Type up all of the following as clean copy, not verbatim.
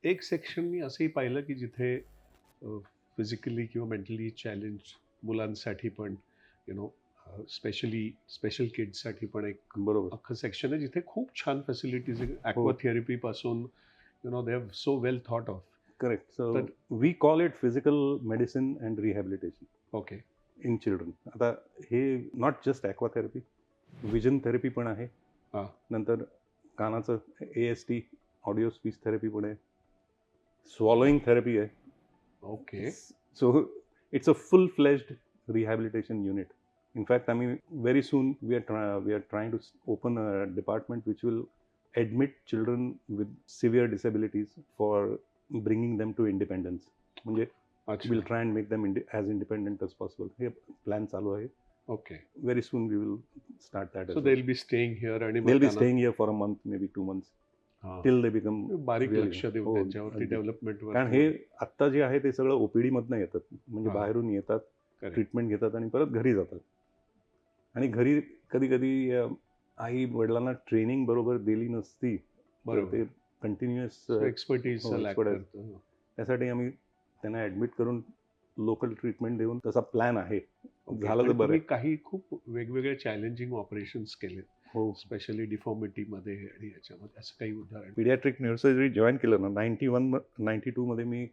एक सेक्शन मी असंही पाहिलं की जिथे फिजिकली किंवा मेंटली चॅलेंज मुलांसाठी पण स्पेशल किड्ससाठी पण एक बरोबर. अख्खं सेक्शन आहे जिथे खूप छान फॅसिलिटीज आहे. हो. ॲक्वाथेरपी पासून they have so well thought of. Correct. So तर we call it physical medicine and rehabilitation okay. in children. आता हे not just aquatherapy, vision therapy पण आहे. हां. नंतर कानाचं AST, ऑडिओ स्पीच थेरपी पण आहे. स्वॉलोइंग थेरपी आहे. Okay. So it's a full fledged rehabilitation unit. In fact, I mean, very soon we are trying to open a department which will admit children with severe disabilities for bringing them to independence. म्हणजे अच्छा. we'll try and make them as independent as possible. हे plan चालू आहे. Okay. Very soon we will start that. So they will be staying here आणि मग They'll be त्यांना staying here for a month, maybe 2 months, हां. till they become बारीक really. लक्ष देऊ हो, त्यांच्यावरती अगदी. डेव्हलपमेंटवर. कारण हे आत्ता जे आहे ते सगळं OPD मधनं येतात. म्हणजे हां. बाहेरून येतात, Correct. ट्रीटमेंट घेतात आणि परत घरी जातात. आणि घरी कधी कधी आई वडिलांना ट्रेनिंग बरोबर दिली नसती तर बरोबर. ते कंटिन्युअस एक्सपर्टीज हो, लॅक expert आहे. करतो. त्यासाठी आम्ही त्यांना ॲडमिट करून लोकल ट्रीटमेंट देऊन तसा प्लॅन आहे. ओके. झालं तर आणि बरं तुम्ही आहे. काही खूप वेगवेगळे चॅलेंजिंग ऑपरेशन्स केले, हो. स्पेशली डिफॉर्मिटीमध्ये आणि याच्यामध्ये असं काही उदाहरण? पिडियाट्रिक न्यूरोसर्जरी जॉईन केलं ना 92 मध्ये मी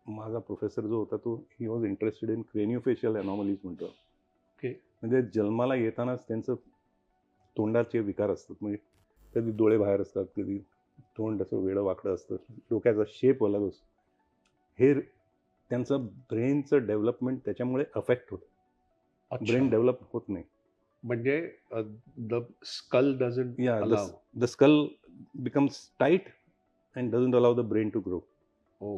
माझा प्रोफेसर जो होता तो ही वॉज इंटरेस्टेड इन क्रेनिओफेशियल अनॉमलीज म्हणतो. ओके. म्हणजे जन्माला येतानाच त्यांचं तोंडाचे विकार असतात. म्हणजे कधी डोळे बाहेर असतात, कधी तोंड असं वेडं वाकडं असतं, डोक्याचा शेप अलग असतो. हे त्यांचं ब्रेनचं डेव्हलपमेंट त्याच्यामुळे अफेक्ट होतं. अच्छा. ब्रेन डेव्हलप होत नाही. म्हणजे द स्कल डझंट या allow. The skull becomes tight and doesn't allow the brain to grow.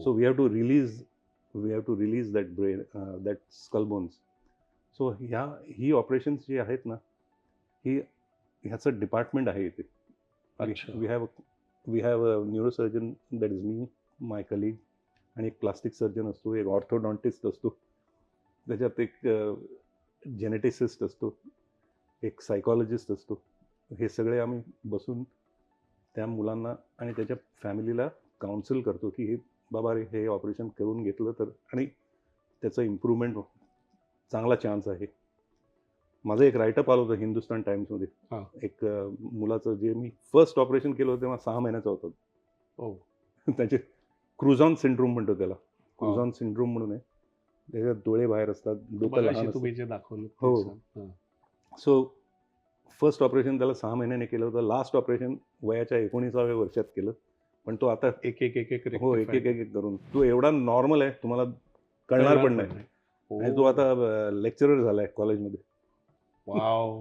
So we have to release that brain, that skull bones. So ही ऑपरेशन्स जी आहेत ना, ह्याचं डिपार्टमेंट आहे इथे. अच्छा. We have a neurosurgeon, that is me, my colleague, आणि एक प्लास्टिक सर्जन असतो, एक ऑर्थोडॉन्टिस्ट असतो, त्याच्यात एक जेनेटिसिस्ट असतो, एक सायकॉलॉजिस्ट असतो. हे सगळे आम्ही बसून त्या मुलांना आणि त्याच्या फॅमिलीला काउन्सिल करतो की हे बाबा रे, हे ऑपरेशन करून घेतलं तर आणि त्याचं इम्प्रूव्हमेंट चांगला चान्स आहे. माझं एक राईटअप आलं होतं हिंदुस्तान टाइम्समध्ये. हां. एक मुलाचं जे मी फर्स्ट ऑपरेशन केलं होतं तेव्हा 6 महिन्याचा होता. ओ. त्याचे क्रुझॉन सिंड्रोम म्हणतो त्याला. क्रुझॉन सिंड्रोम म्हणून आहे. त्याच्यात डोळे बाहेर असतात, डोकं लहान मगाशी असतं. तुम्ही जे दाखवलं ते हो. सांग. हां. सो फर्स्ट ऑपरेशन त्याला 6 महिन्याने केलं होतं. लास्ट ऑपरेशन वयाच्या 19व्या वर्षात केलं. पण तो आता एक हो, एक करून तो एवढा नॉर्मल आहे तुम्हाला कळणार कळणार पण पण नाही. नाही. आणि तो ओ. आता लेक्चरर झालाय कॉलेजमध्ये. वॉव.